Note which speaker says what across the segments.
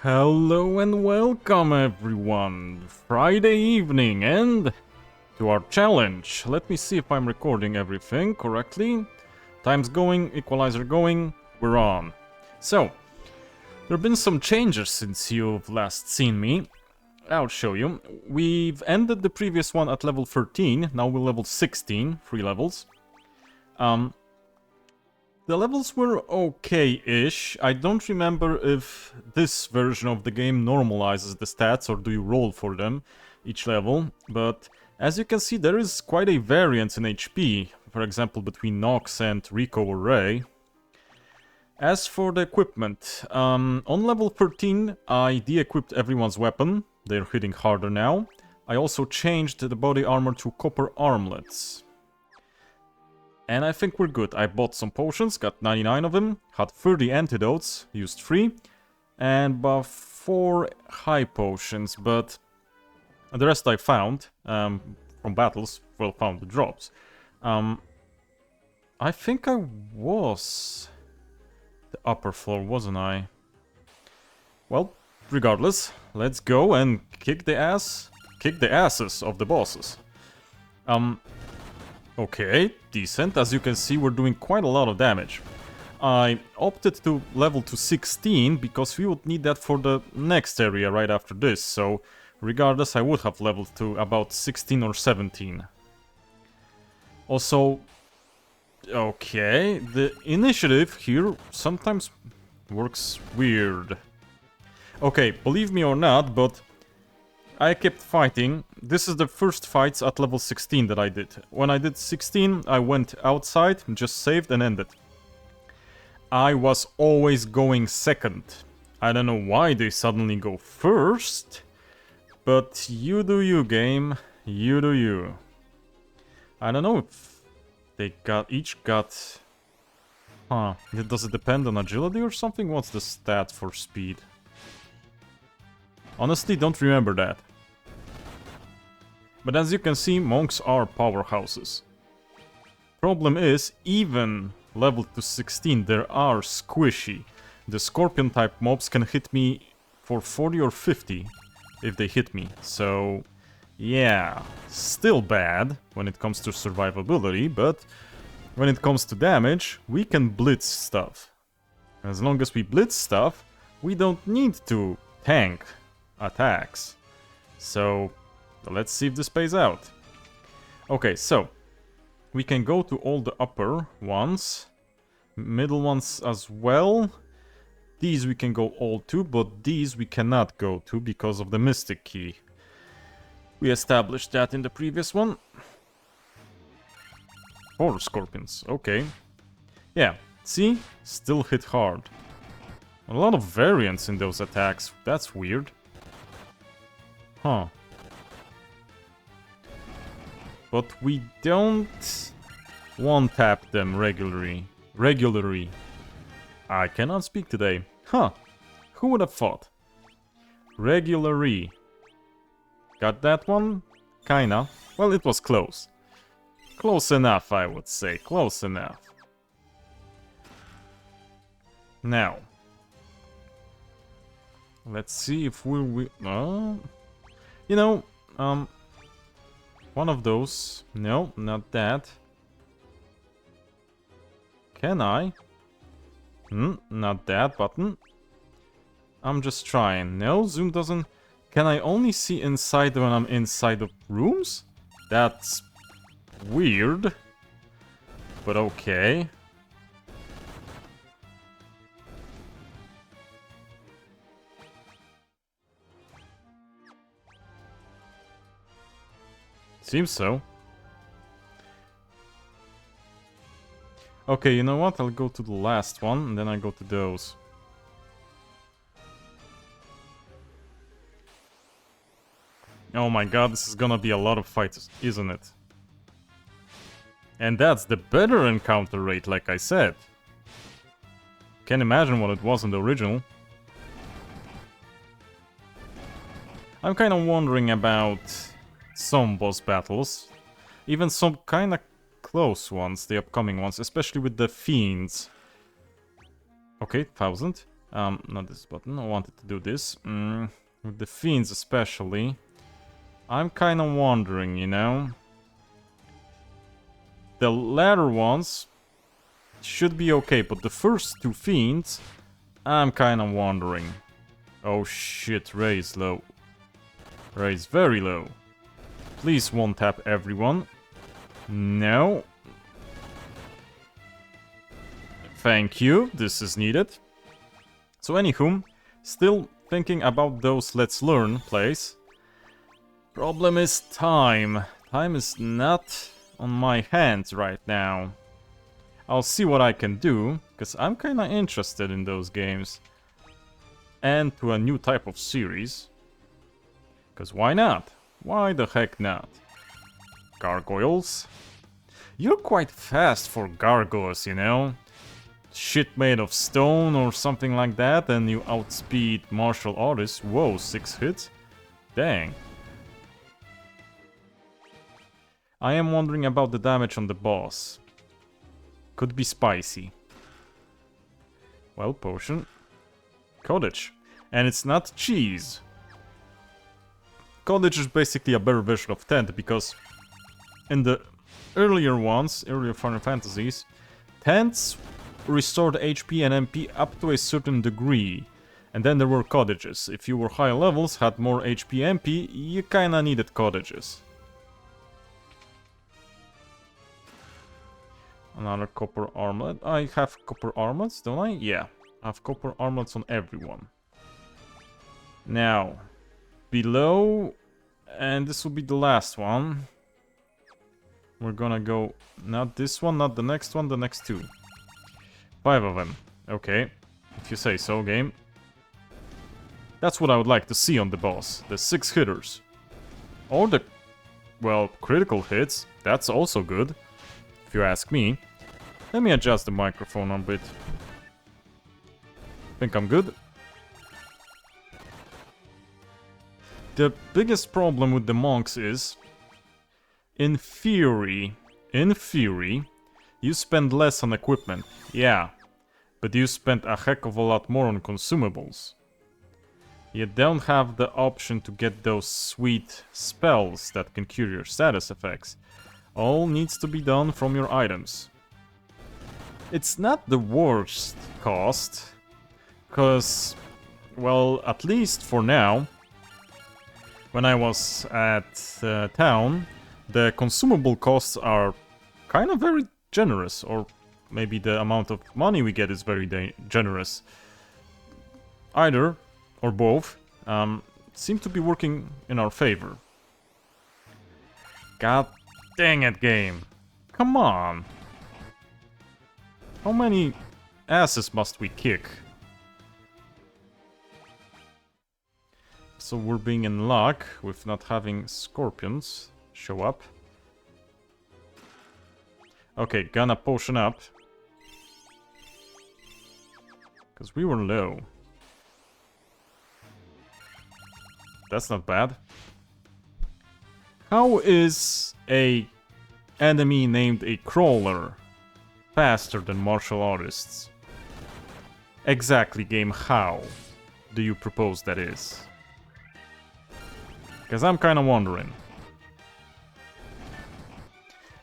Speaker 1: Hello and welcome everyone! Friday evening and to our challenge. Let me see if I'm recording everything correctly. Time's going, equalizer going, we're on. So, there have been some changes since you've last seen me. I'll show you. We've ended the previous one at level 13, now we're level 16, 3 levels. The levels were okay-ish. I don't remember if this version of the game normalizes the stats or do you roll for them each level, but as you can see there is quite a variance in HP, for example between Nox and Rico or Ray. As for the equipment, on level 13 I de-equipped everyone's weapon, they're hitting harder now. I also changed the body armor to copper armlets. And I think we're good. I bought some potions, got 99 of them, had 30 antidotes, used 3, and about 4 high potions, but the rest I found from battles, well, found the drops. I think I was the upper floor, wasn't I? Well, regardless, let's go and kick the asses of the bosses. Okay, decent. As you can see, we're doing quite a lot of damage. I opted to level to 16 because we would need that for the next area right after this, so regardless I would have leveled to about 16 or 17. Also, okay, the initiative here sometimes works weird. Okay, believe me or not, but I kept fighting. This is the first fights at level 16 that I did. When I did 16, I went outside, just saved and ended. I was always going second. I don't know why they suddenly go first, but you do you, game. You do you. I don't know if they each got... Huh, does it depend on agility or something? What's the stat for speed? Honestly, don't remember that. But as you can see, monks are powerhouses. Problem is, even level to 16, they are squishy. The scorpion type mobs can hit me for 40 or 50 if they hit me. So, yeah, still bad when it comes to survivability, but when it comes to damage, we can blitz stuff. As long as we blitz stuff, we don't need to tank attacks. So, let's see if this pays out. Okay, so we can go to all the upper ones, middle ones as well. These we can go all to, but these we cannot go to because of the mystic key. We established that in the previous one. 4 scorpions, okay. Yeah, see? Still hit hard. A lot of variance in those attacks, that's weird. Huh. But we don't one-tap them regularly. I cannot speak today. Huh. Who would have thought? Regularly. Got that one? Kinda. Well, it was close. Close enough, I would say. Close enough. Now. Let's see if we... you know, one of those. No, not that. Can I? Not that button. I'm just trying. No, zoom doesn't... Can I only see inside when I'm inside of rooms? That's weird. But okay. Seems so. Okay, you know what? I'll go to the last one, and then I go to those. Oh my god, this is gonna be a lot of fights, isn't it? And that's the better encounter rate, like I said. Can't imagine what it was in the original. I'm kinda wondering about some boss battles. Even some kinda close ones, the upcoming ones, especially with the fiends. Okay, 1000. Not this button, I wanted to do this. With the fiends especially. I'm kinda wondering, you know? The latter ones should be okay, but the first two fiends, I'm kinda wondering. Oh shit, Ray is low. Ray is very low. Please one tap everyone. No. Thank you, this is needed. So anywho, still thinking about those Let's Learn plays. Problem is time. Time is not on my hands right now. I'll see what I can do, because I'm kinda interested in those games. And to a new type of series. Because why not? Why the heck not? Gargoyles? You're quite fast for gargoyles, you know? Shit made of stone or something like that, and you outspeed martial artists. Whoa, 6 hits? Dang. I am wondering about the damage on the boss. Could be spicy. Well, potion. Cottage. And it's not cheese. Cottage is basically a better version of tent, because in the earlier ones, earlier Final Fantasies, tents restored HP and MP up to a certain degree. And then there were cottages. If you were higher levels, had more HP MP, you kinda needed cottages. Another copper armlet. I have copper armlets, don't I? Yeah, I have copper armlets on everyone. Now, below, and this will be the last one. We're gonna go, not this one, not the next one, the next two. 5 of them. Okay, if you say so, game. That's what I would like to see on the boss. The 6 hitters. Or the, well, critical hits. That's also good, if you ask me. Let me adjust the microphone a bit. Think I'm good? The biggest problem with the monks is, in theory, you spend less on equipment, yeah, but you spend a heck of a lot more on consumables. You don't have the option to get those sweet spells that can cure your status effects. All needs to be done from your items. It's not the worst cost, cause, well, at least for now, when I was at town, the consumable costs are kind of very generous, or maybe the amount of money we get is very generous. Either, or both, seem to be working in our favor. God dang it, game. Come on. How many asses must we kick? So we're being in luck with not having scorpions show up. Okay, gonna potion up. Because we were low. That's not bad. How is a enemy named a crawler faster than martial artists? Exactly, game, how do you propose that is? Because I'm kinda wondering.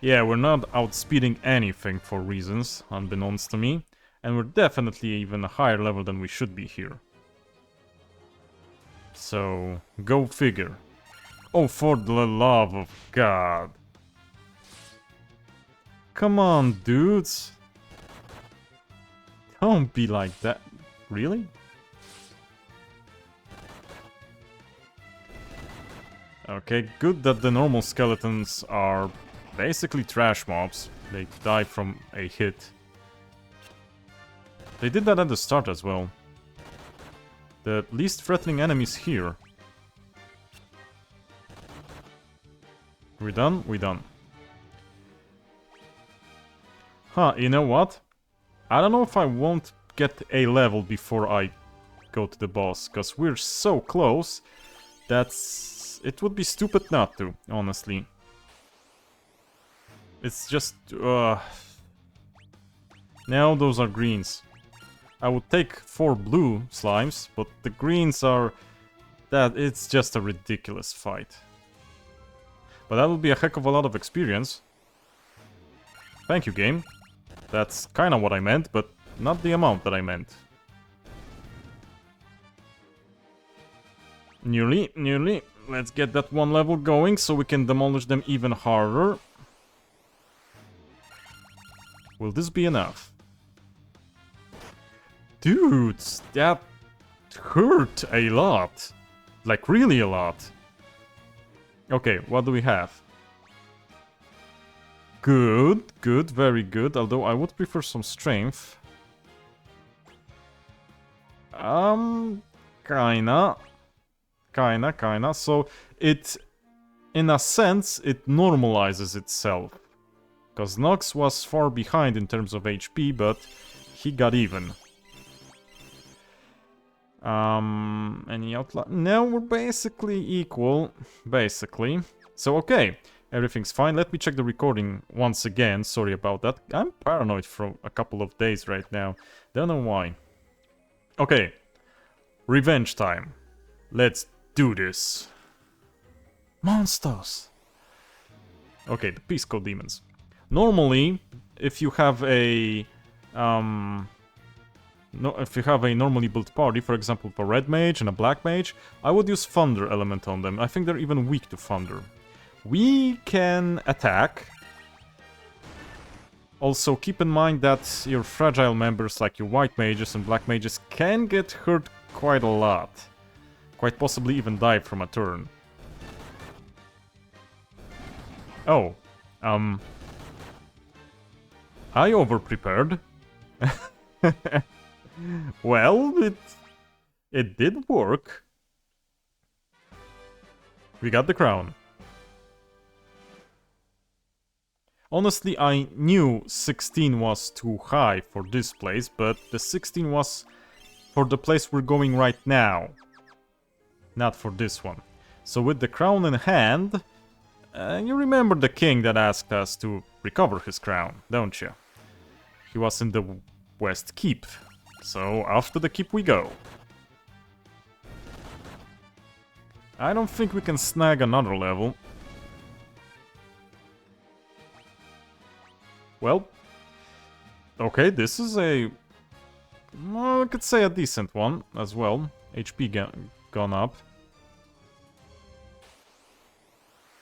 Speaker 1: Yeah, we're not outspeeding anything for reasons, unbeknownst to me. And we're definitely even a higher level than we should be here. So, go figure. Oh, for the love of God. Come on, dudes. Don't be like that. Really? Okay, good that the normal skeletons are basically trash mobs. They die from a hit. They did that at the start as well. The least threatening enemies here. We done? We done. Huh, you know what? I don't know if I won't get a level before I go to the boss, because we're so close that's... it would be stupid not to, honestly. It's just... now those are greens. I would take 4 blue slimes, but the greens are... it's just a ridiculous fight. But that would be a heck of a lot of experience. Thank you, game. That's kinda what I meant, but not the amount that I meant. Nearly. Let's get that one level going so we can demolish them even harder. Will this be enough? Dudes, that hurt a lot. Like, really a lot. Okay, what do we have? Good, very good. Although I would prefer some strength. Kinda. So, it... in a sense, it normalizes itself. Because Nox was far behind in terms of HP, but he got even. Any outlaw? No, we're basically equal. Basically. So, okay. Everything's fine. Let me check the recording once again. Sorry about that. I'm paranoid for a couple of days right now. Don't know why. Okay. Revenge time. Let's do this. Monsters. Okay, the Peace Code Demons. Normally, if you have a... if you have a normally built party, for example, a red mage and a black mage, I would use Thunder element on them. I think they're even weak to Thunder. We can attack. Also, keep in mind that your fragile members, like your white mages and black mages, can get hurt quite a lot. Quite possibly even die from a turn. Oh. I overprepared. Well, it did work. We got the crown. Honestly, I knew 16 was too high for this place, but the 16 was for the place we're going right now. Not for this one. So with the crown in hand, you remember the king that asked us to recover his crown, don't you? He was in the West Keep. So after the keep we go. I don't think we can snag another level. Well, okay, this is a... well, I could say a decent one as well. HP gone up.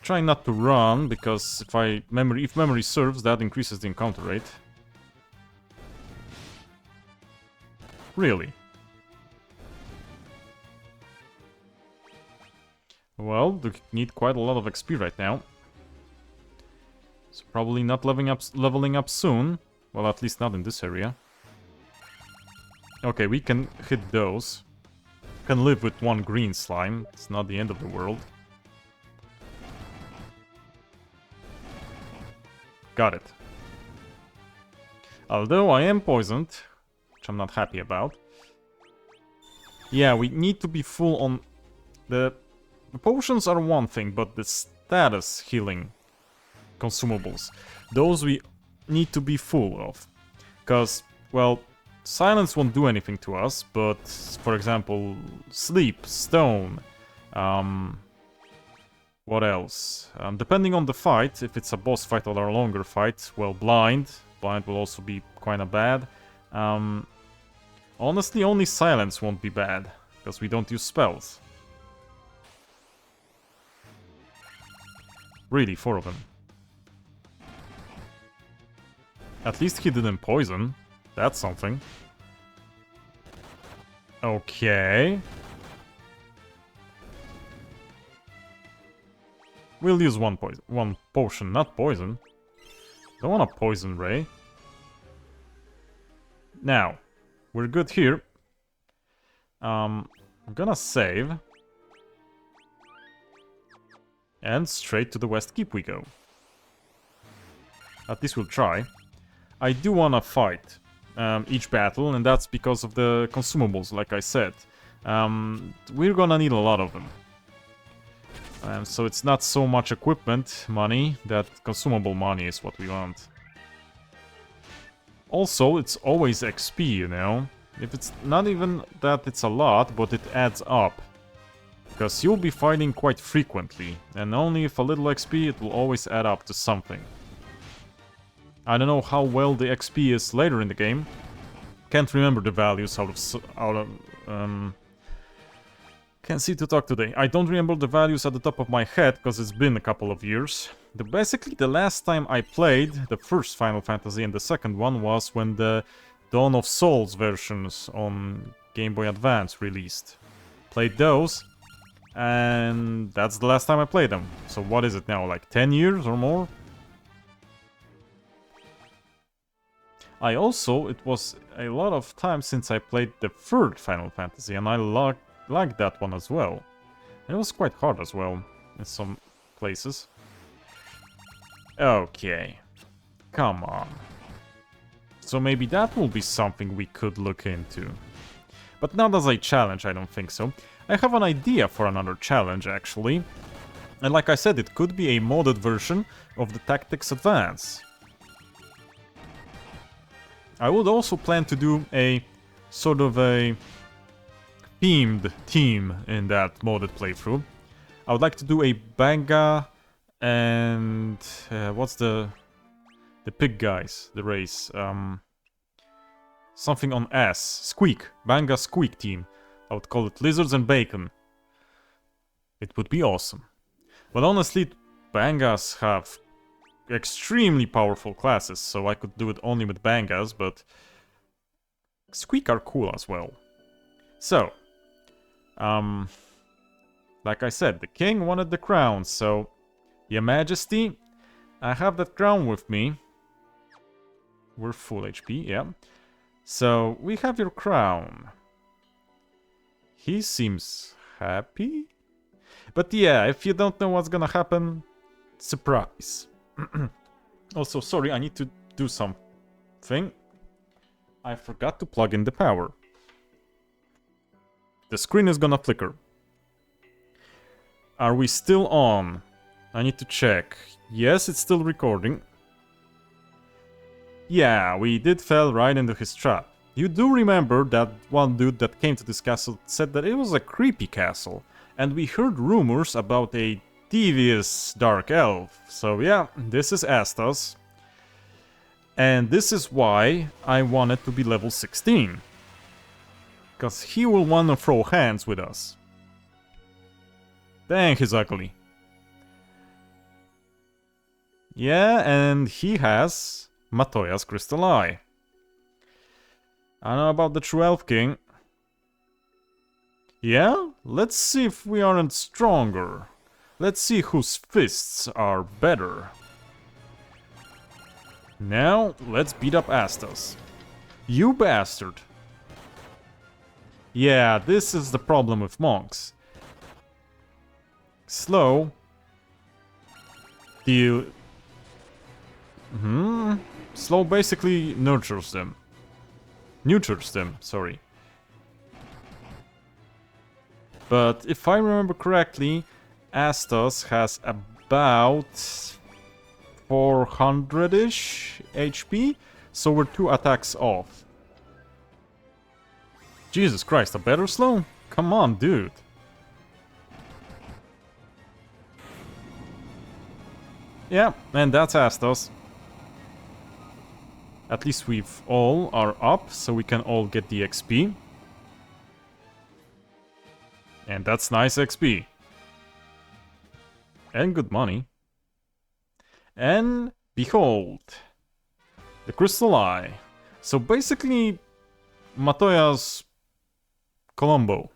Speaker 1: Trying not to run, because if memory serves, that increases the encounter rate. Really? Well, we need quite a lot of XP right now. So probably not leveling up soon. Well, at least not in this area. Okay, we can hit those. Can live with one green slime. It's not the end of the world. Got it. Although I am poisoned, which I'm not happy about. Yeah, we need to be full on... The potions are one thing, but the status healing consumables, those we need to be full of. Because, well, silence won't do anything to us, but, for example, sleep, stone, what else? Depending on the fight, if it's a boss fight or a longer fight, well, blind will also be kinda bad. Honestly, only silence won't be bad, because we don't use spells. Really, 4 of them. At least he didn't poison. That's something. Okay. We'll use one potion, not poison. Don't want a poison ray. Now, we're good here. I'm gonna save. And straight to the West Keep we go. At least we'll try. I do wanna fight each battle, and that's because of the consumables, like I said. We're gonna need a lot of them. So it's not so much equipment money, that consumable money is what we want. Also, it's always XP, you know? If it's not even that it's a lot, but it adds up. Because you'll be fighting quite frequently, and only if a little XP it will always add up to something. I don't know how well the XP is later in the game. Can't remember the values can't see to talk today. I don't remember the values at the top of my head, because it's been a couple of years. Basically, the last time I played the first Final Fantasy and the second one was when the Dawn of Souls versions on Game Boy Advance released. Played those, and that's the last time I played them. So what is it now, like 10 years or more? It was a lot of time since I played the third Final Fantasy, and I liked that one as well. It was quite hard as well, in some places. Okay. Come on. So maybe that will be something we could look into. But not as a challenge, I don't think so. I have an idea for another challenge, actually. And like I said, it could be a modded version of the Tactics Advance. I would also plan to do a sort of a themed team in that modded playthrough. I would like to do a Banga and what's the pig guys, the race, something on S, Squeak, Banga Squeak team. I would call it Lizards and Bacon. It would be awesome. But honestly, Bangas have extremely powerful classes, so I could do it only with Bangas, but Squeak are cool as well. So, like I said, the king wanted the crown, so Your Majesty, I have that crown with me. We're full HP, yeah. So, we have your crown. He seems happy? But yeah, if you don't know what's gonna happen, surprise. Also, sorry, I need to do something. I forgot to plug in the power. The screen is gonna flicker. Are we still on? I need to check. Yes, it's still recording. Yeah, we did fall right into his trap. You do remember that one dude that came to this castle said that it was a creepy castle, and we heard rumors about a devious dark elf. So yeah, this is Astos. And this is why I wanted to be level 16. Because he will want to throw hands with us. Dang, he's ugly. Yeah, and he has Matoya's Crystal Eye. I don't know about the True Elf King. Yeah? Let's see if we aren't stronger. Let's see whose fists are better. Now, let's beat up Astos. You bastard. Yeah, this is the problem with monks. Slow. Slow basically nurtures them. Neuters them, sorry. But if I remember correctly, Astos has about 400-ish HP, so we're 2 attacks off. Jesus Christ, a better slow? Come on, dude. Yeah, and that's Astos. At least we've all are up, so we can all get the XP. And that's nice XP. And good money. And behold, the Crystal Eye. So basically, Matoya's Colombo.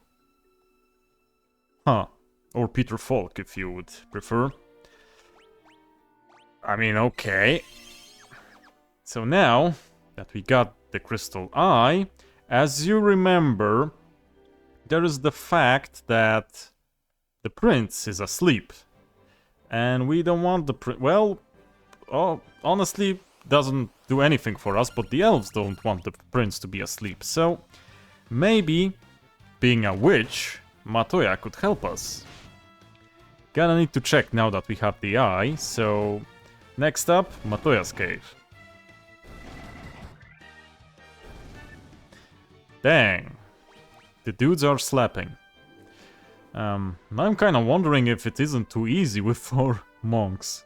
Speaker 1: Huh. Or Peter Falk, if you would prefer. I mean, okay. So now that we got the Crystal Eye, as you remember, there is the fact that the prince is asleep. And we don't want the prince... Well, honestly, doesn't do anything for us, but the elves don't want the prince to be asleep. So, maybe, being a witch, Matoya could help us. Gonna need to check now that we have the eye, so... Next up, Matoya's cave. Dang. The dudes are slapping. I'm kind of wondering if it isn't too easy with 4 monks.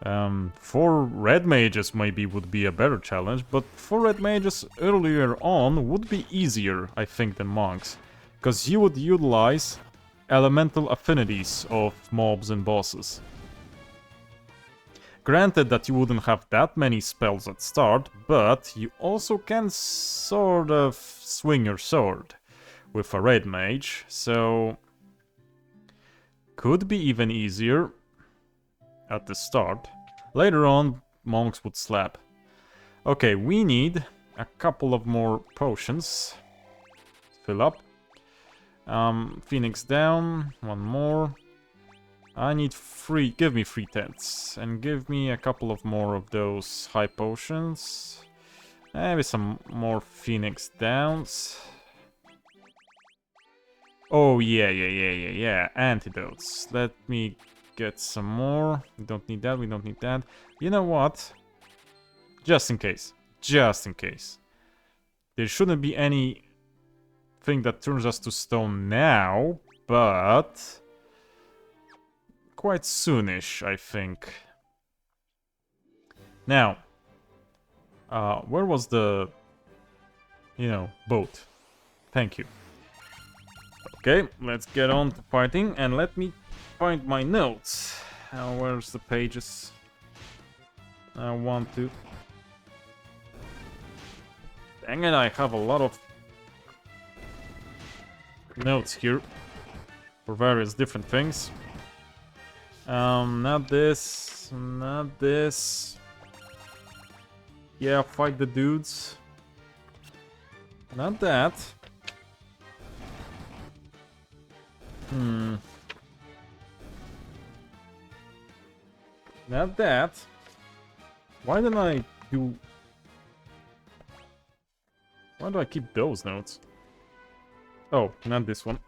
Speaker 1: 4 red mages maybe would be a better challenge, but 4 red mages earlier on would be easier, I think, than monks. Because you would utilize elemental affinities of mobs and bosses. Granted that you wouldn't have that many spells at start, but you also can sort of swing your sword with a red mage, so could be even easier at the start. Later on, monks would slap. Okay, we need a couple of more potions. Fill up. Phoenix down, 1 more. I need 3, give me 3 tents, and give me a couple of more of those high potions. Maybe some more Phoenix downs. Oh yeah, antidotes. Let me get some more. We don't need that, we don't need that. You know what? Just in case. There shouldn't be anything that turns us to stone now, but quite soonish, I think. Now, where was the, boat? Thank you. Okay, let's get on to fighting, and let me find my notes. Where's the pages? I want to. Dang it, I have a lot of notes here for various different things. Not this, not this. Yeah, fight the dudes. Not that. Not that. Why didn't I do... Why do I keep those notes? Oh, not this one.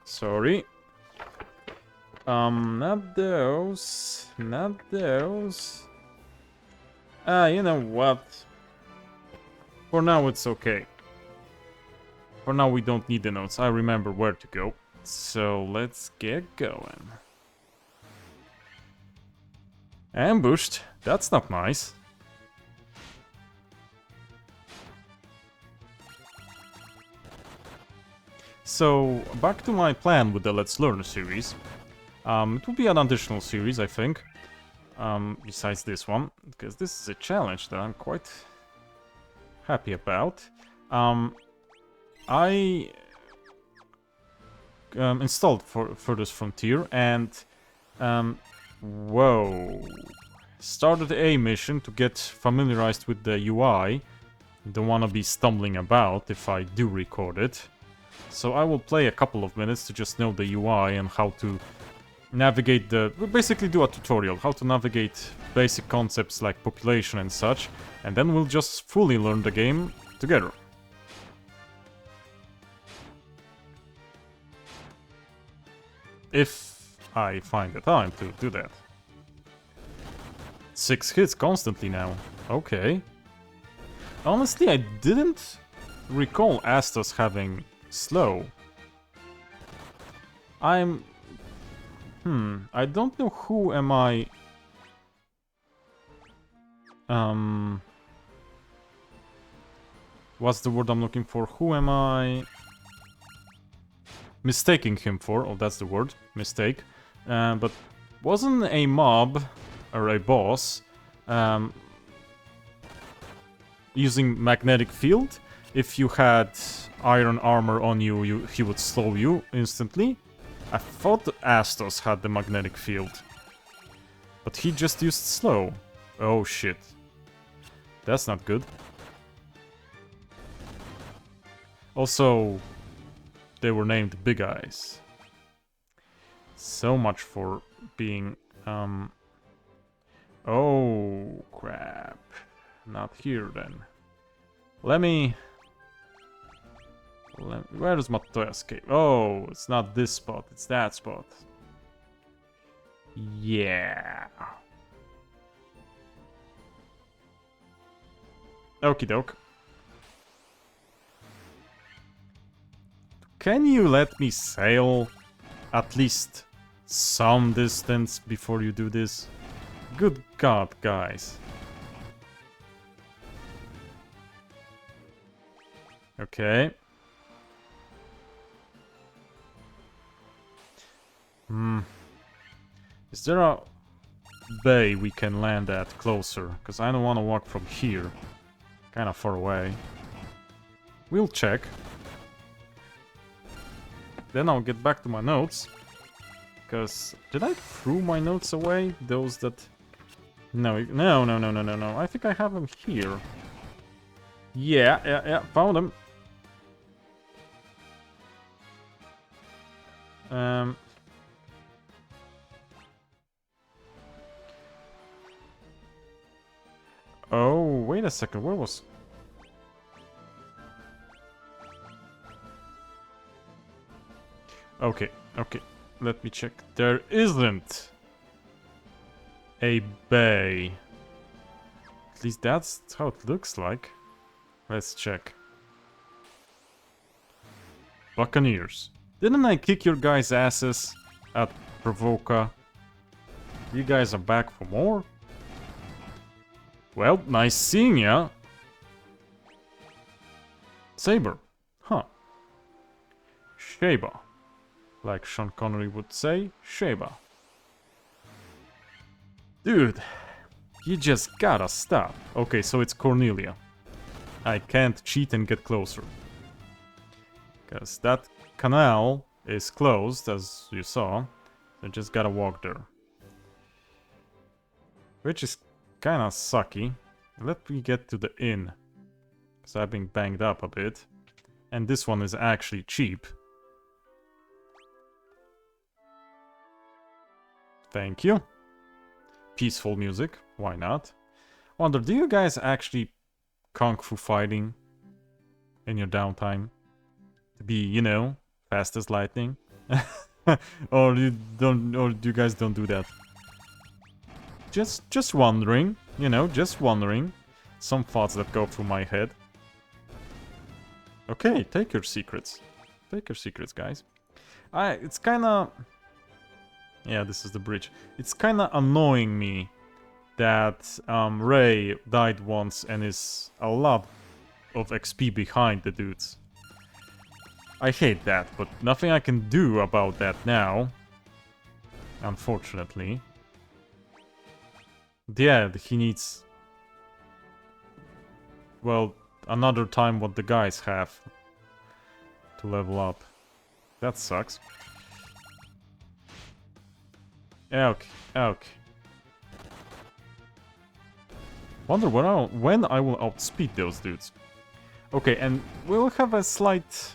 Speaker 1: Sorry. Not those. Not those. You know what? For now, it's okay. For now, we don't need the notes. I remember where to go. So, let's get going. Ambushed? That's not nice. So, back to my plan with the Let's Learn series. It will be an additional series, I think. Besides this one. Because this is a challenge that I'm quite happy about. I installed Furthest Frontier and started a mission to get familiarized with the UI. Don't wanna be stumbling about if I do record it. So I will play a couple of minutes to just know the UI and how to navigate basically do a tutorial, how to navigate basic concepts like population and such, and then we'll just fully learn the game together. If I find the time to do that. 6 hits constantly now. Okay. Honestly, I didn't recall Astos having slow. I don't know who am I... What's the word I'm looking for? Who am I mistaking him for? Oh, that's the word. Mistake. But wasn't a mob, or a boss, using magnetic field? If you had iron armor on you, he would slow you instantly. I thought Astos had the magnetic field. But he just used slow. Oh shit. That's not good. Also, they were named Big Eyes. So much for being... Oh, crap. Not here, then. Let me... Where's Matoya's cave? Oh, it's not this spot, it's that spot. Yeah. Okie doke. Can you let me sail at least some distance before you do this? Good God, guys. Okay. Is there a bay we can land at closer? Because I don't want to walk from here. Kind of far away. We'll check. Then I'll get back to my notes. Because did I throw my notes away? Those that... No. I think I have them here. Yeah, found them. Oh, wait a second, where was... Okay, let me check. There isn't a bay. At least that's how it looks like. Let's check. Buccaneers. Didn't I kick your guys' asses at Provoca? You guys are back for more? Well, nice seeing ya. Saber. Huh. Sheba. Like Sean Connery would say, Sheba. Dude, you just gotta stop. Okay, so it's Cornelia. I can't cheat and get closer. Because that canal is closed, as you saw. I just gotta walk there. Which is kinda sucky. Let me get to the inn. Because I've been banged up a bit. And this one is actually cheap. Thank you. Peaceful music, why not? Wonder, do you guys actually kung fu fighting in your downtime? To be, you know, fast as lightning? Or you don't, or you guys don't do that? Just wondering, you know, just wondering. Some thoughts that go through my head. Okay, take your secrets. Take your secrets, guys. It's kinda... Yeah, this is the bridge. It's kinda annoying me that Ray died once and is a lot of XP behind the dudes. I hate that, but nothing I can do about that now. Unfortunately. Yeah, he needs... Well, another time what the guys have to level up. That sucks. Okay. Wonder when I will outspeed those dudes. Okay, and we'll have a slight...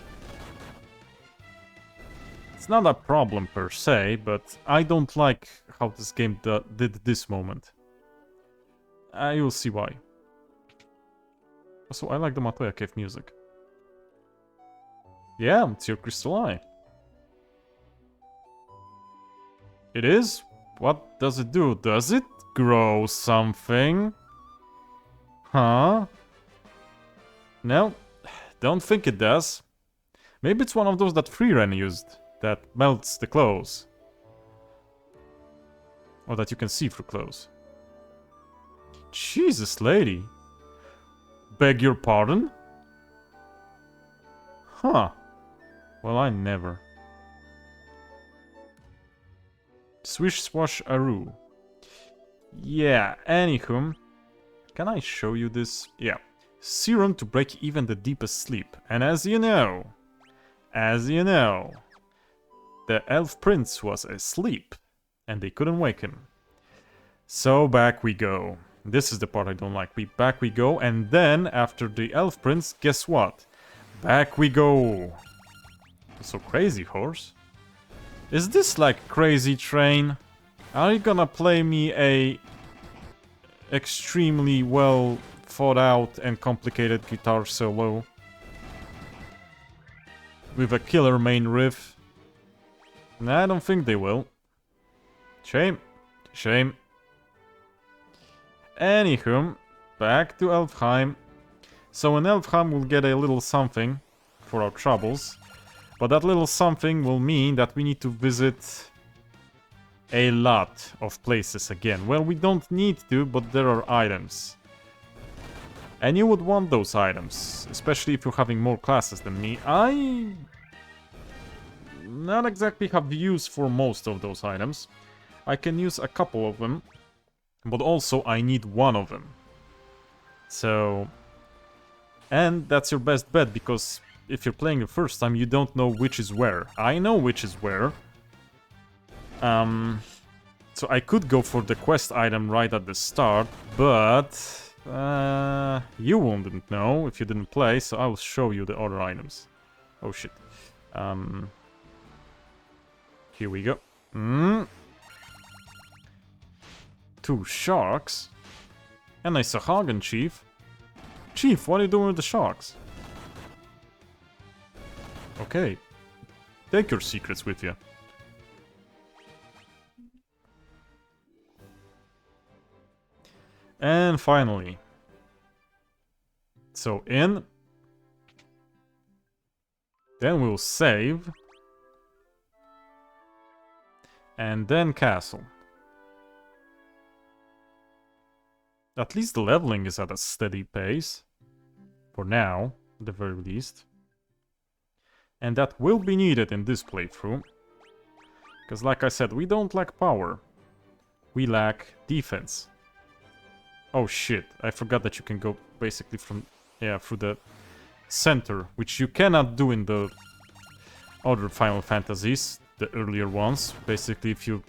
Speaker 1: It's not a problem per se, but I don't like how this game did this moment. You'll see why. Also, I like the Matoya Cave music. Yeah, it's your crystal eye. It is? What does it do? Does it grow something? Huh? No, don't think it does. Maybe it's one of those that Freeren used, that melts the clothes. Or that you can see through clothes. Jesus, lady. Beg your pardon? Huh. Well, I never. Swish Swash Aru. Yeah, anywho. Can I show you this? Yeah. Serum to break even the deepest sleep. And as you know, the elf prince was asleep. And they couldn't wake him. So back we go. This is the part I don't like. Back we go, and then after the elf prince, guess what? Back we go. So crazy horse. Is this like Crazy Train? Are you gonna play me a extremely well thought out and complicated guitar solo with a killer main riff? Nah, I don't think they will. Shame. Shame. Anywho, back to Elfheim. So in Elfheim we'll get a little something for our troubles. But that little something will mean that we need to visit a lot of places again. Well, we don't need to, but there are items. And you would want those items, especially if you're having more classes than me. I not exactly have use for most of those items. I can use a couple of them, but also I need one of them. So... And that's your best bet, because if you're playing the first time, you don't know which is where. I know which is where. So I could go for the quest item right at the start, but... you wouldn't know if you didn't play, so I'll show you the other items. Oh shit. Here we go. 2 sharks. And a Sahagin chief. Chief, what are you doing with the sharks? Okay. Take your secrets with you. And finally. So in. Then we'll save. And then castle. At least the leveling is at a steady pace. For now, at the very least. And that will be needed in this playthrough. Because like I said, we don't lack power. We lack defense. Oh shit, I forgot that you can go basically from... Yeah, through the center. Which you cannot do in the other Final Fantasies. The earlier ones. Basically, if you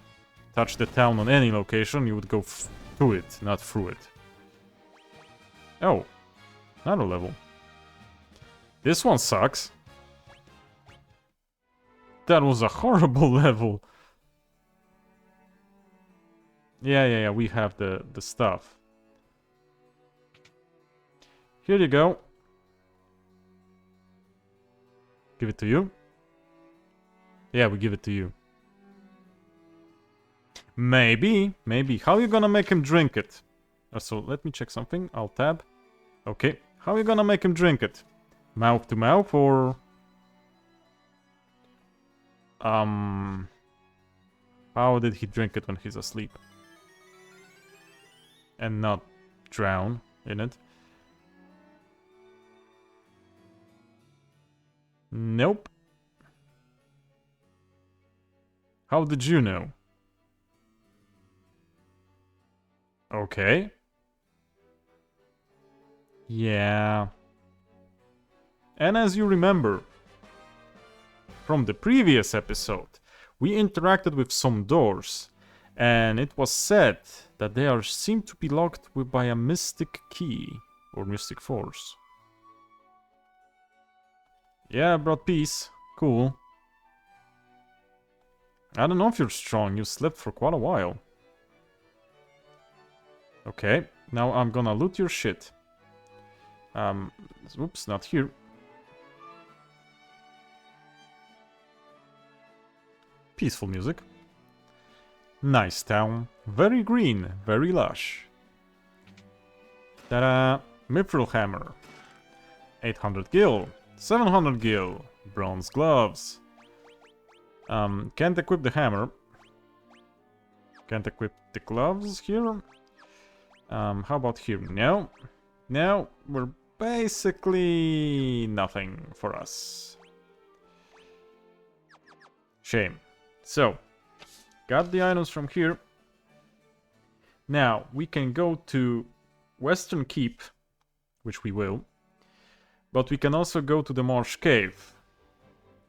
Speaker 1: touch the town on any location, you would go through it, not through it. Oh. Another level. This one sucks. That was a horrible level. Yeah, we have the stuff. Here you go. Give it to you. Yeah, we give it to you. Maybe. How are you gonna make him drink it? So let me check something. I'll tab. Okay. How are you gonna make him drink it? Mouth to mouth or... How did he drink it when he's asleep? And not drown in it? Nope. How did you know? Okay. Yeah. And as you remember from the previous episode, we interacted with some doors, and it was said that they are seem to be locked by a mystic key or mystic force. Yeah, I brought peace. Cool. I don't know if you're strong. You slept for quite a while. Okay, now I'm gonna loot your shit. Oops, not here. Peaceful music. Nice town. Very green, very lush. Ta-da! Mithril hammer. 800 gil. 700 gil. Bronze gloves. Can't equip the hammer. Can't equip the gloves here. How about here? No. No, we're basically nothing for us. Shame. So, got the items from here. Now, we can go to Western Keep, which we will. But we can also go to the Marsh Cave,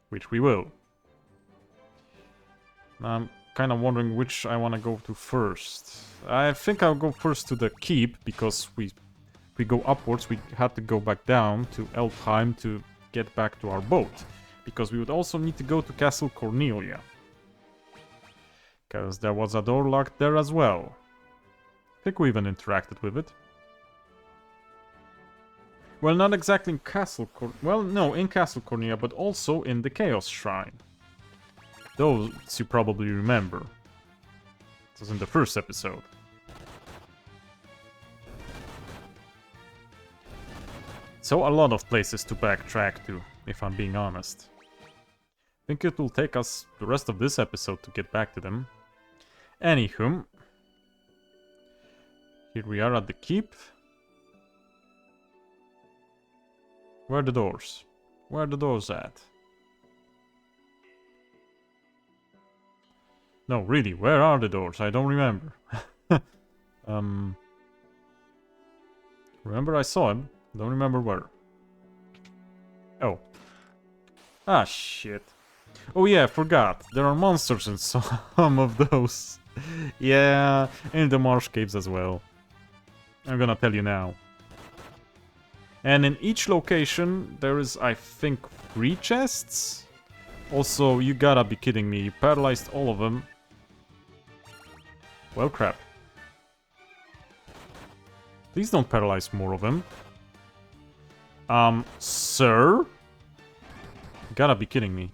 Speaker 1: which we will. I'm kind of wondering which I want to go to first. I think I'll go first to the Keep, because if we go upwards, we had to go back down to Elfheim to get back to our boat. Because we would also need to go to Castle Cornelia. Because there was a door locked there as well. I think we even interacted with it. Well, not exactly in Castle in Castle Cornelia, but also in the Chaos Shrine. Those you probably remember. This was in the first So a lot of places to backtrack to, if I'm being honest. I think it will take us the rest of this episode to get back to them. Anywho, here we are at the keep. Where are the doors? Where are the doors at? No, really, where are the doors? I don't remember. Remember I saw him. Don't remember where. Oh. Ah, shit. Oh yeah, I forgot. There are monsters in some of those. Yeah, in the marsh caves as well. I'm gonna tell you now. And in each location, there is, I think, 3 chests? Also, you gotta be kidding me. You paralyzed all of them. Well, crap. Please don't paralyze more of them. Sir? You gotta be kidding me.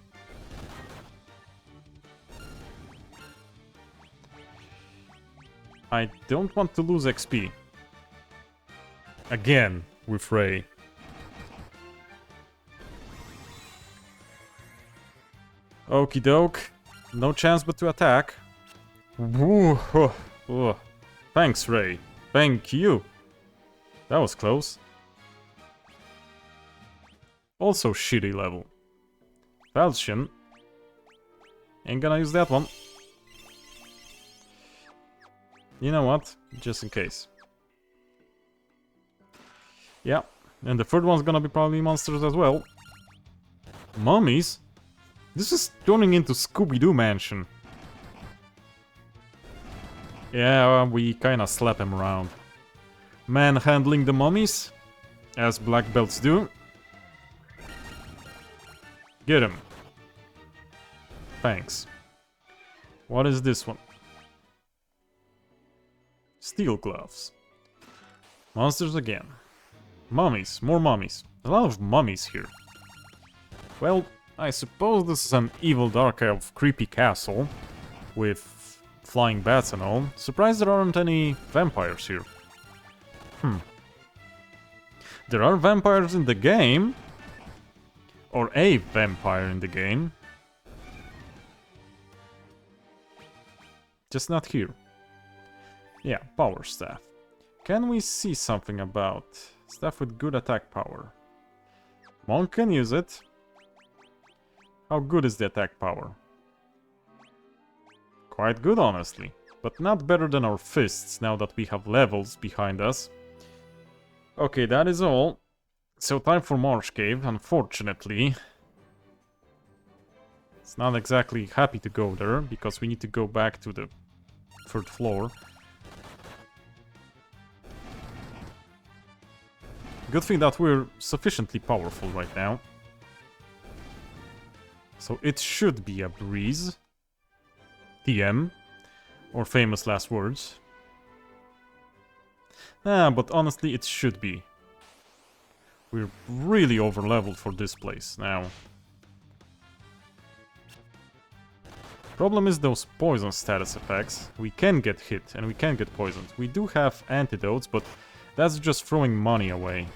Speaker 1: I don't want to lose XP. Again, with Ray. Okie doke. No chance but to attack. Ooh, oh, oh. Thanks, Ray. Thank you. That was close. Also shitty level. Falchion. Ain't gonna use that one. You know what? Just in case. Yeah. And the third one's gonna be probably monsters as well. Mummies? This is turning into Scooby-Doo Mansion. Yeah, we kinda slap him around. Manhandling the mummies, as black belts do. Get him. Thanks. What is this one? Steel gloves. Monsters again. Mummies, more mummies. A lot of mummies here. Well, I suppose this is an evil dark elf creepy castle with flying bats and all. Surprised there aren't any vampires here. There are vampires in the game. Or a vampire in the game. Just not here. Yeah, power staff. Can we see something about staff with good attack power? Monk can use it. How good is the attack power? Quite good, honestly. But not better than our fists now that we have levels behind us. Okay, that is all. So time for Marsh Cave, unfortunately. It's not exactly happy to go there, because we need to go back to the 3rd floor. Good thing that we're sufficiently powerful right now. So it should be a breeze. TM. Or famous last words. But honestly, it should be. We're really over-leveled for this place now. Problem is those poison status effects. We can get hit and we can get poisoned. We do have antidotes, but that's just throwing money away.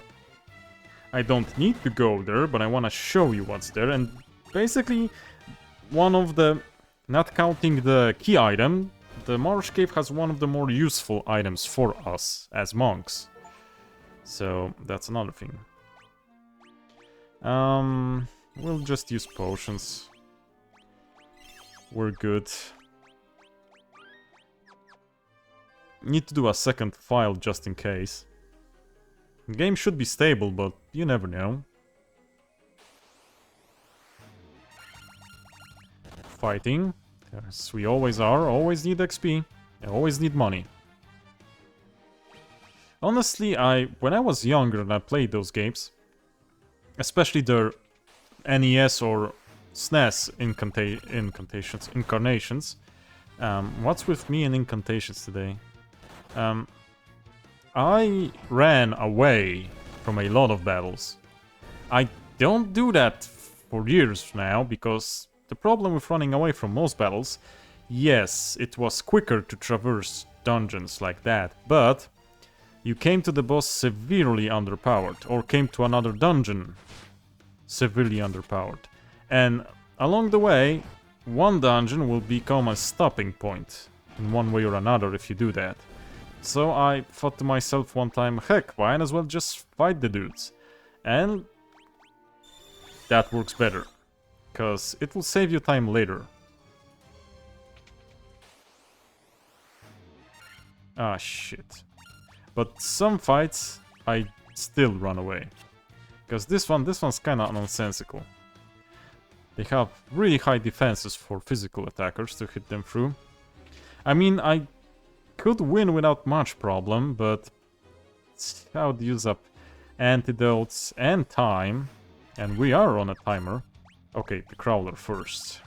Speaker 1: I don't need to go there, but I want to show you what's there. And basically, one of the... Not counting the key item, the Marsh Cave has one of the more useful items for us as monks. So, that's another thing. We'll just use potions. We're good. Need to do a second file just in case. The game should be stable, but you never know. Fighting, as we always are, always need XP, always need money. Honestly, when I was younger and I played those games, especially the NES or SNES incarnations. What's with me and incantations today? I ran away from a lot of battles. I don't do that for years now, because the problem with running away from most battles, yes, it was quicker to traverse dungeons like that, but You came to the boss severely underpowered, or came to another dungeon severely underpowered. And along the way, one dungeon will become a stopping point in one way or another if you do that. So I thought to myself one time, heck, why not as well just fight the dudes? And that works better, because it will save you time later. Ah, shit. But some fights, I still run away. Because this one's kinda nonsensical. They have really high defenses for physical attackers to hit them through. I mean, I could win without much problem, but I would use up antidotes and time. And we are on a timer. Okay, the crawler first.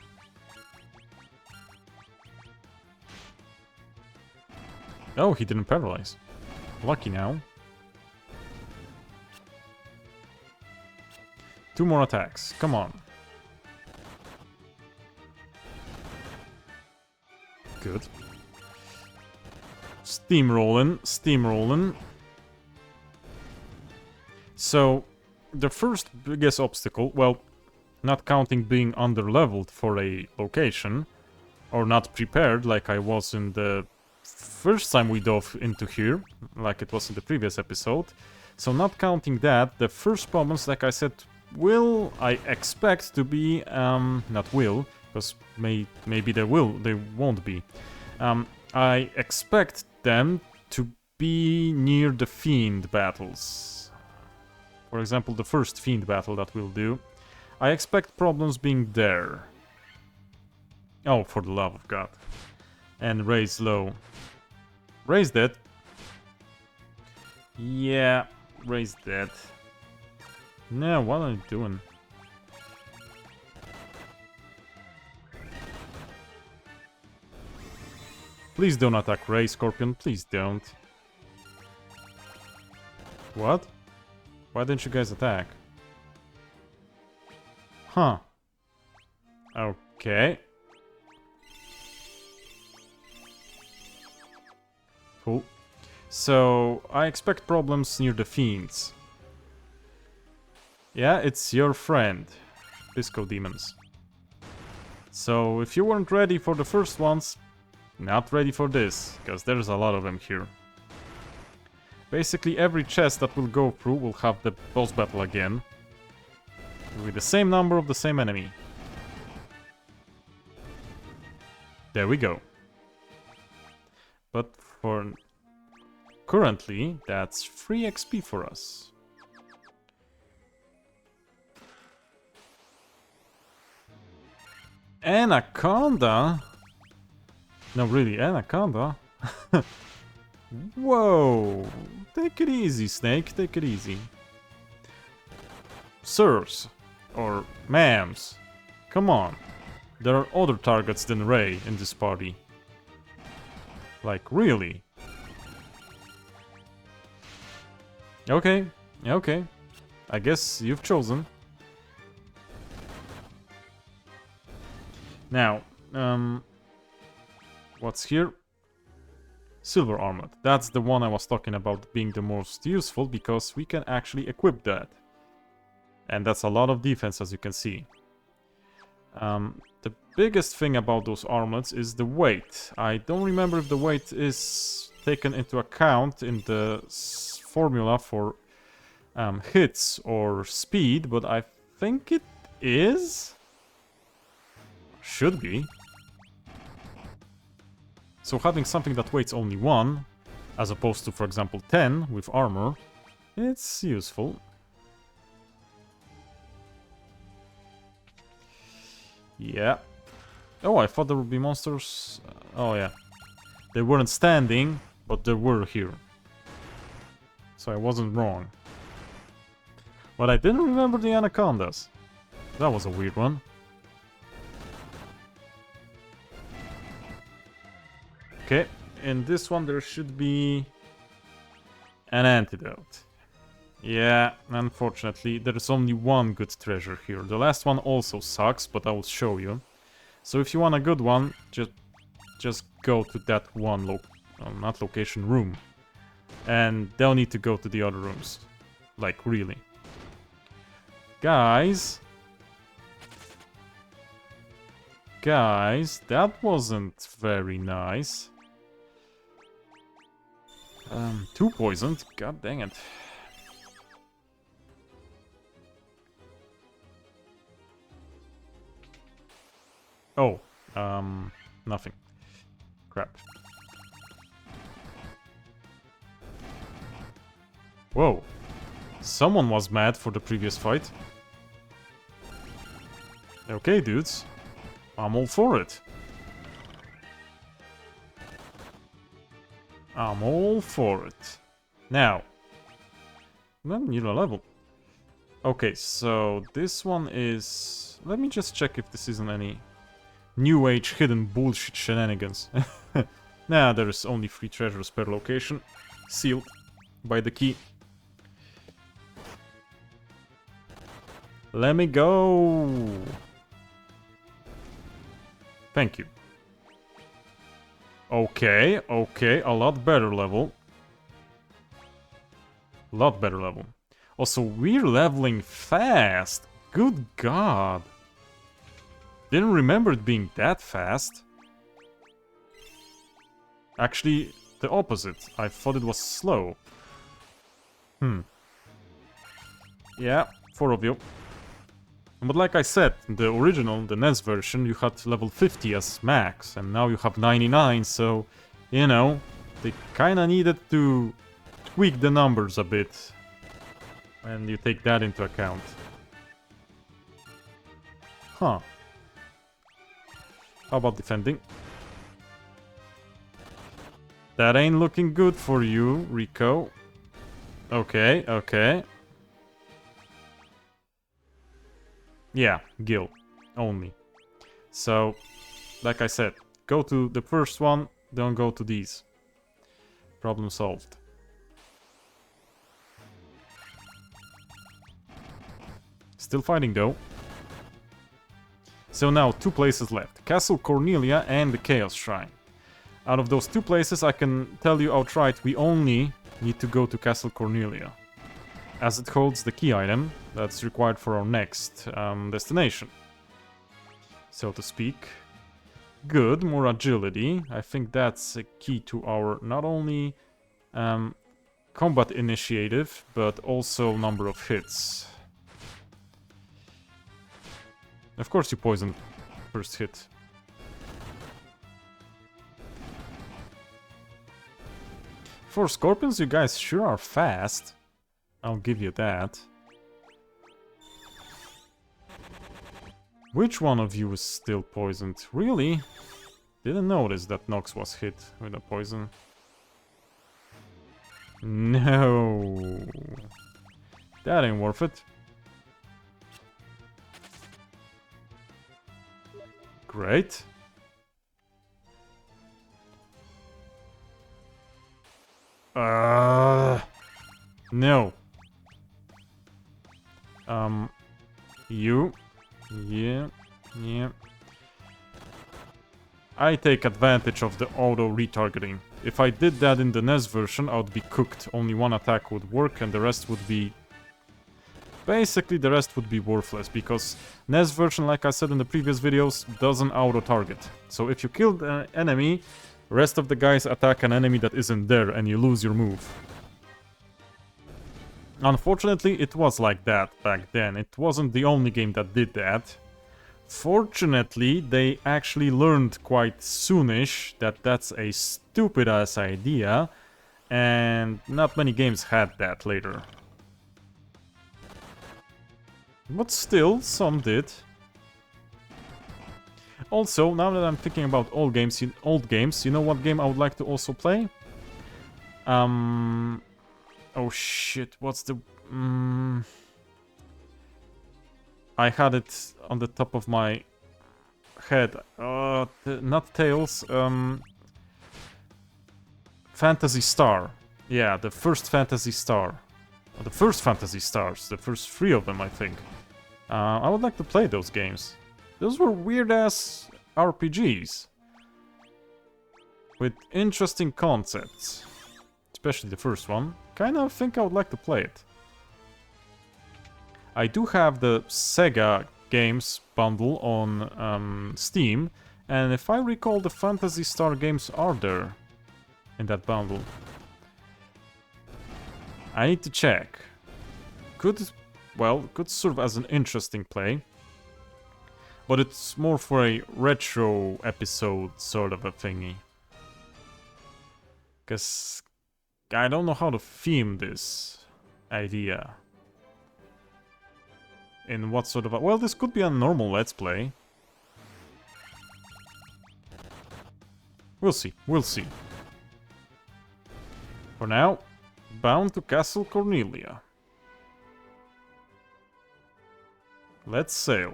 Speaker 1: Oh, he didn't paralyze. Lucky now. 2 more attacks. Come on. Good. Steamrolling, steamrolling. So, the first biggest obstacle, well, not counting being underleveled for a location, or not prepared like I was in the first time we dove into here, like it was in the previous episode. So not counting that, the first problems, like I said, I expect to be, not will, because maybe they won't be. I expect them to be near the Fiend battles. For example, the first Fiend battle that we'll do. I expect problems being there. Oh, for the love of God. And raise low. Raise that. Yeah, raise that. No, what are you doing? Please don't attack Ray, Scorpion. Please don't. What? Why didn't you guys attack? Huh. Okay. Cool. So, I expect problems near the Fiends. Yeah, it's your friend. Disco Demons. So, if you weren't ready for the first ones, not ready for this, because there's a lot of them here. Basically, every chest that we'll go through will have the boss battle again. With the same number of the same enemy. There we go. But for currently, that's free XP for us. Anaconda? No, really, Anaconda? Whoa! Take it easy, Snake, take it easy. Sirs, or ma'ams, come on. There are other targets than Ray in this party. Like, really? Okay, okay. I guess you've chosen. Now, what's here? Silver Armlet. That's the one I was talking about being the most useful, because we can actually equip that. And that's a lot of defense, as you can see. The biggest thing about those armlets is the weight. I don't remember if the weight is taken into account in the formula for hits or speed, but I think it is. Should be. So having something that weighs only 1, as opposed to, for example, 10 with armor, it's useful. Yeah. Oh, I thought there would be monsters. Oh, yeah. They weren't standing, but they were here. So I wasn't wrong. But I didn't remember the anacondas. That was a weird one. Okay, in this one there should be an antidote. Yeah, unfortunately, there's only one good treasure here. The last one also sucks, but I will show you. So if you want a good one, just go to that one not location, room. And they'll need to go to the other rooms. Like, really. Guys, that wasn't very nice. 2 poisoned, god dang it. Oh, nothing. Crap. Whoa. Someone was mad for the previous fight. Okay, dudes. I'm all for it. I'm all for it. Now. New level. Okay, so this one is... Let me just check if this isn't any New Age hidden bullshit shenanigans. Nah, there's only 3 treasures per location. Sealed by the key. Let me go! Thank you. Okay, a lot better level. Lot better level. Also, we're leveling fast. Good god. Didn't remember it being that fast. Actually, the opposite. I thought it was slow. Yeah, 4 of you. But like I said, the original, the NES version, you had level 50 as max, and now you have 99, so, you know, they kinda needed to tweak the numbers a bit. And you take that into account. Huh. How about defending? That ain't looking good for you, Rico. Okay, okay. Yeah, Gil. Only. So, like I said, go to the first one, don't go to these. Problem solved. Still fighting though. So now 2 places left. Castle Cornelia and the Chaos Shrine. Out of those 2 places, I can tell you outright, we only need to go to Castle Cornelia, as it holds the key item that's required for our next destination, so to speak. Good, more agility. I think that's a key to our not only combat initiative, but also number of hits. Of course you poisoned first hit. For scorpions, you guys sure are fast. I'll give you that. Which one of you is still poisoned? Really? Didn't notice that Nox was hit with a poison. No. That ain't worth it. Great. No. You. Yeah. I take advantage of the auto retargeting. If I did that in the NES version, I would be cooked. Only 1 attack would work and the rest would be... Basically, the rest would be worthless, because NES version, like I said in the previous videos, doesn't auto-target. So if you kill the enemy, rest of the guys attack an enemy that isn't there and you lose your move. Unfortunately, it was like that back then. It wasn't the only game that did that. Fortunately, they actually learned quite soonish that that's a stupid-ass idea, and not many games had that later. But still, some did. Also, now that I'm thinking about old games, you know what game I would like to also play? Oh shit, what's the... I had it on the top of my head. Not Tales, Phantasy Star. Yeah, the first Phantasy Star. The first Phantasy Stars, the first 3 of them, I think. I would like to play those games. Those were weird-ass RPGs. With interesting concepts. especially the first one. Kinda think I would like to play it. I do have the Sega games bundle on Steam, and if I recall, the Phantasy Star games are there in that bundle. I need to check. Could serve as an interesting play, but it's more for a retro episode sort of a thingy. Because I don't know how to theme this idea. In what sort of well, this could be a normal Let's Play. We'll see, we'll see. For now, bound to Castle Cornelia. Let's sail.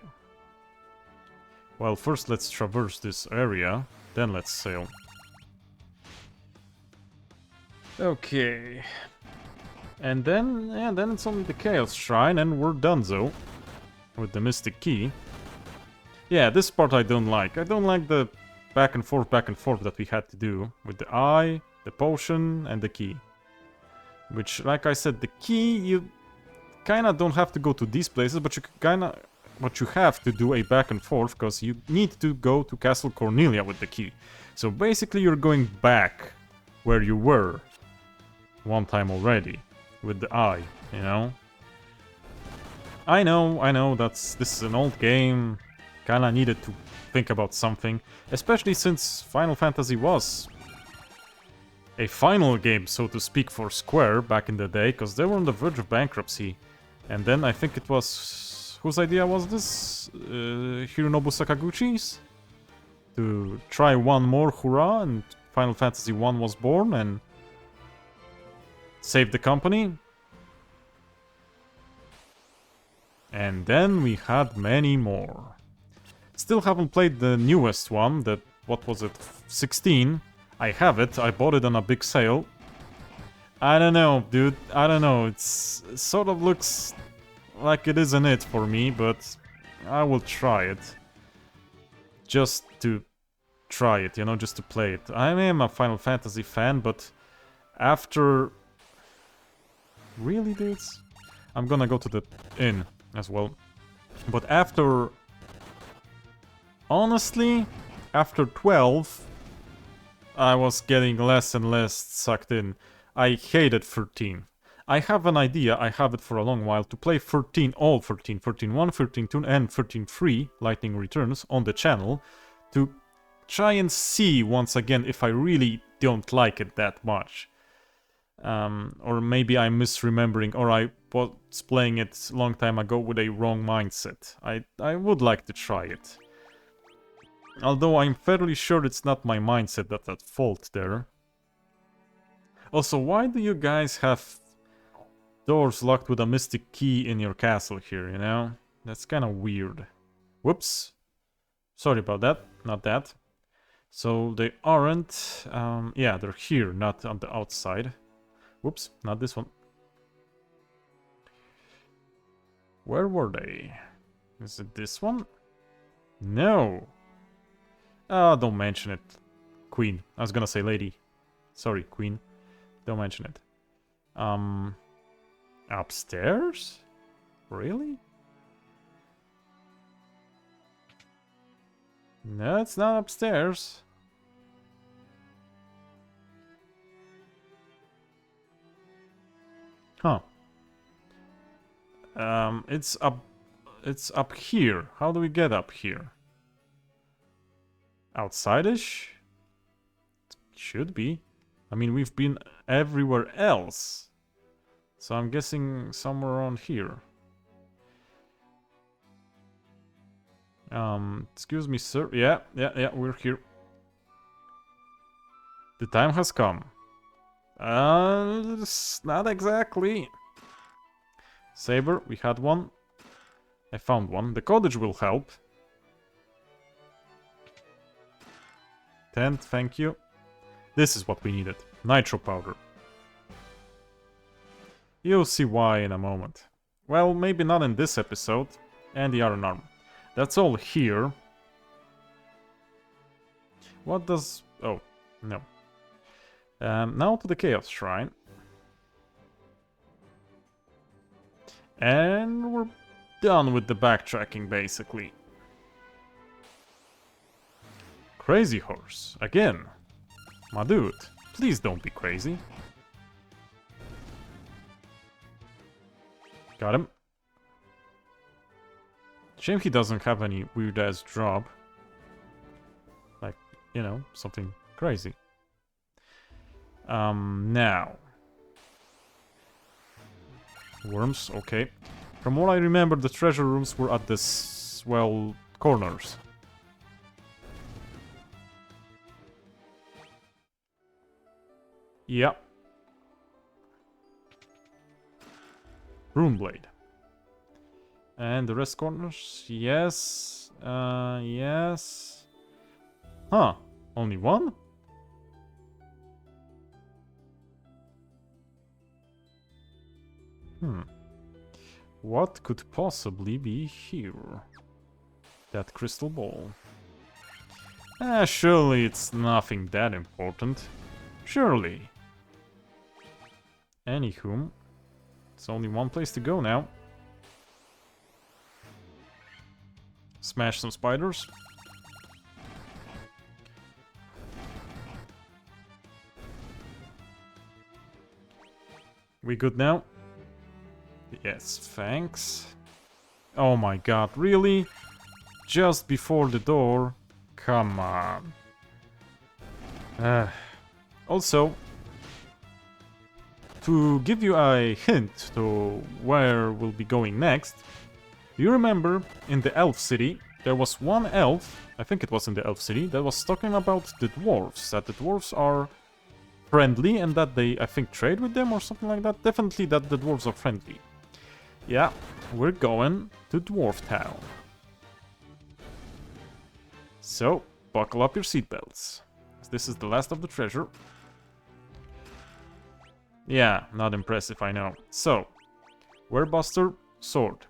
Speaker 1: Well, first let's traverse this area, then let's sail. Okay. And then it's only the Chaos Shrine and we're donezo. With the Mystic Key. Yeah, this part I don't like. I don't like the back and forth that we had to do. With the eye, the potion, and the key. Which, like I said, the key, you kinda don't have to go to these places, but you have to do a back and forth, because you need to go to Castle Cornelia with the key. So basically you're going back where you were one time already. With the eye, you know? I know, this is an old game, kinda needed to think about something, especially since Final Fantasy was a final game, so to speak, for Square back in the day, because they were on the verge of bankruptcy. And then I think it was... whose idea was this? Hironobu Sakaguchi's? To try one more hurrah, and Final Fantasy 1 was born, and save the company. And then we had many more. Still haven't played the newest one, that, what was it, 16. I have it, I bought it on a big sale. I don't know, dude, I don't know, it sort of looks like it isn't it for me, but I will try it. Just to try it, you know, just to play it. I am a Final Fantasy fan, but after... Really, dudes? I'm gonna go to the inn as well. But after... Honestly, after 12, I was getting less and less sucked in. I hated 13. I have an idea, I have it for a long while, to play 13, all 13, 13.1, 13.2 and 13.3 Lightning Returns on the channel, to try and see once again if I really don't like it that much. Or maybe I'm misremembering, or I was playing it a long time ago with a wrong mindset. I would like to try it. Although I'm fairly sure it's not my mindset that's at fault there. Also, why do you guys have doors locked with a mystic key in your castle here, you know? That's kind of weird. Whoops. Sorry about that, not that. So they aren't... yeah, they're here, not on the outside. Whoops, not this one. Where were they? Is it this one? No! Ah, don't mention it. Queen. I was gonna say lady. Sorry, queen. Don't mention it. Upstairs? Really? No, it's not upstairs. Huh. It's up here. How do we get up here? Outside-ish? Should be. I mean, we've been everywhere else. So I'm guessing somewhere around here. Excuse me, sir. Yeah, we're here. The time has come. Not exactly. Saber, we had one. I found one. The cottage will help. Tent, thank you. This is what we needed. Nitro powder. You'll see why in a moment. Well, maybe not in this episode. And the iron arm. That's all here. What does... Oh, no. Now to the Chaos Shrine. And we're done with the backtracking, basically. Crazy Horse, again. My dude, please don't be crazy. Got him. Shame he doesn't have any weird-ass drop. Like, you know, something crazy. Now. Worms, okay. From what I remember, the treasure rooms were at this, well, corners. Yeah. Runeblade. And the rest corners? Yes. Yes. Huh. Only one? What could possibly be here? That crystal ball. Surely it's nothing that important. Surely. Anywho, it's only one place to go now. Smash some spiders. We good now? Yes, thanks. Oh my god, really? Just before the door? Come on. Also, to give you a hint to where we'll be going next, you remember in the Elf City, there was one elf, I think it was in the Elf City, that was talking about the dwarves, that the dwarves are friendly and that they, I think, trade with them or something like that. Definitely that the dwarves are friendly. Yeah, we're going to Dwarf Town. So, buckle up your seatbelts. This is the last of the treasure. Yeah, not impressive, I know. So, Werebuster, sword.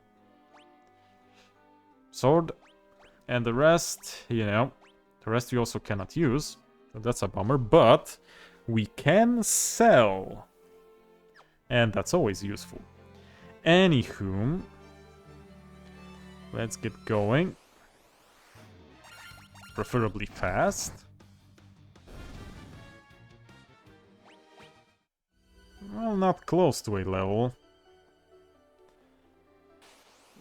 Speaker 1: Sword, and the rest, you know, the rest we also cannot use. So that's a bummer, but we can sell. And that's always useful. Anywho, let's get going. Preferably fast. Well, not close to a level.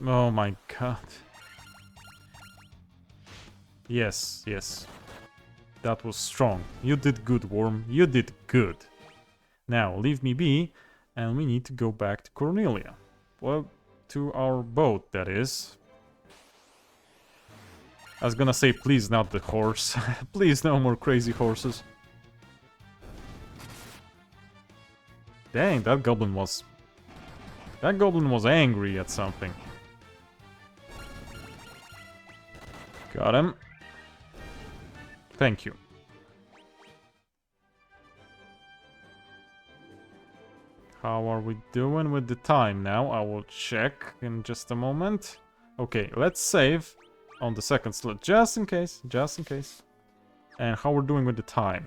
Speaker 1: Oh my god. Yes, yes. That was strong. You did good, Worm. You did good. Now, leave me be, and we need to go back to Cornelia. Well, to our boat, that is. I was gonna say, please not the horse. Please no more crazy horses. Dang, that goblin was... That goblin was angry at something. Got him. Thank you. How are we doing with the time now? I will check in just a moment. Okay, let's save on the second slot, just in case, just in case. And how we're doing with the time?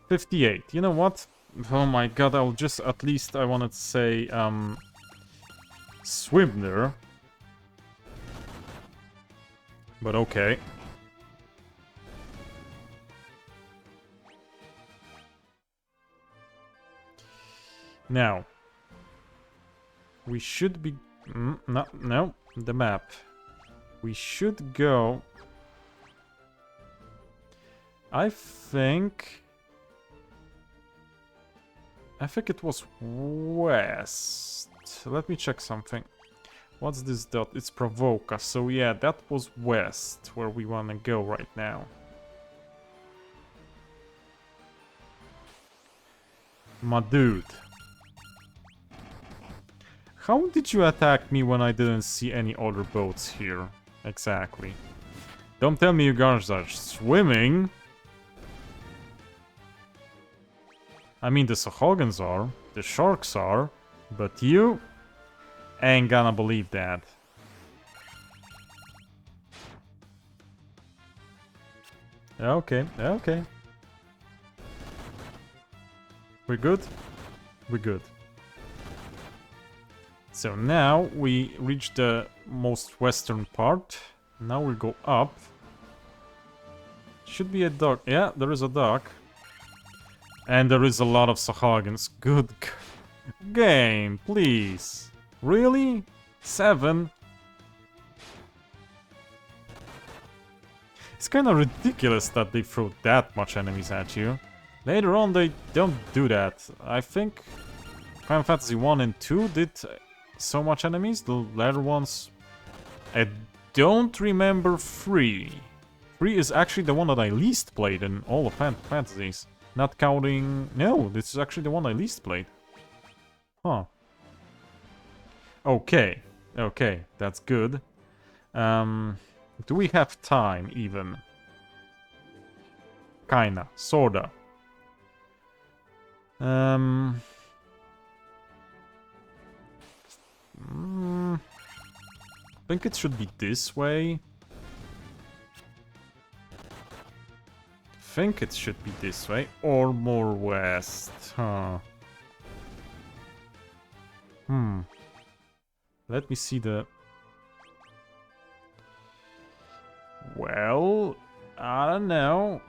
Speaker 1: 58. You know what? Oh my god, I'll just, at least I wanted to say, swim there. But okay. Now, we should be... no, the map. We should go... I think it was west. Let me check something. What's this dot? It's Provoca. So yeah, that was west, where we want to go right now. My dude. How did you attack me when I didn't see any other boats here? Exactly. Don't tell me you guys are swimming. I mean, the Sahagans are, the sharks are, but you ain't gonna believe that. Okay, okay. We're good? We're good. So now we reach the most western part. Now we go up. Should be a dock. Yeah, there is a dock. And there is a lot of Sahagins. Good game, please. Really? 7? It's kind of ridiculous that they throw that much enemies at you. Later on, they don't do that. I think Final Fantasy 1 and 2 did so much enemies. The later ones... I don't remember 3. 3 is actually the one that I least played in all of Fantasies. Not counting... No, this is actually the one I least played. Huh. Okay. Okay, that's good. Do we have time, even? Kinda. Sorta. I think it should be this way. Think it should be this way, or more west, huh? Let me see the... Well, I don't know.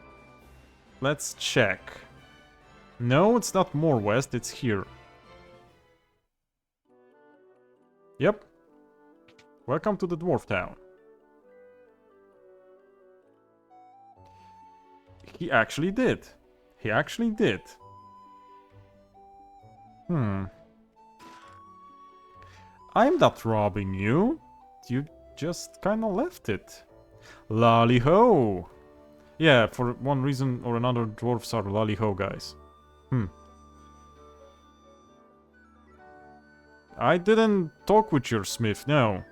Speaker 1: Let's check. No, it's not more west, it's here. Yep. Welcome to the dwarf town. He actually did. He actually did. I'm not robbing you. You just kinda left it. Lali-ho! Yeah, for one reason or another, dwarves are Lali-ho guys. I didn't talk with your smith, no.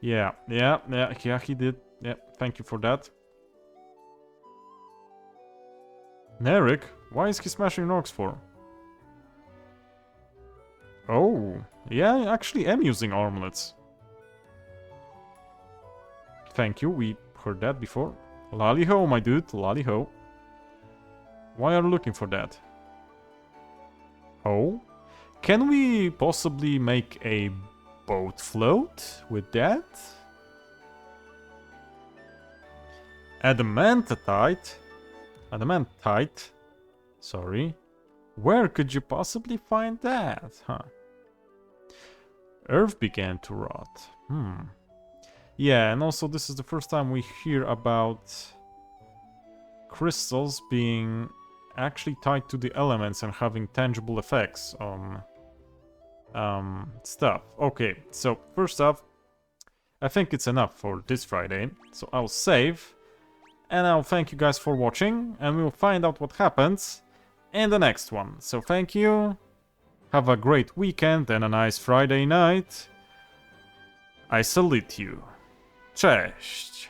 Speaker 1: Yeah, he did. Yeah, thank you for that. Nerik? Why is he smashing rocks for? Oh, yeah, I actually am using armlets. Thank you, we heard that before. Lali-ho, my dude, Lali-ho. Why are you looking for that? Oh? Can we possibly make a boat float with that? Adamantite? Adamantite? Sorry. Where could you possibly find that? Huh. Earth began to rot. Yeah, and also this is the first time we hear about crystals being actually tied to the elements and having tangible effects on stuff. Okay, so first off, I think it's enough for this Friday. So I'll save, and I'll thank you guys for watching, and we'll find out what happens in the next one. So thank you, have a great weekend and a nice Friday night. I salute you. Cześć!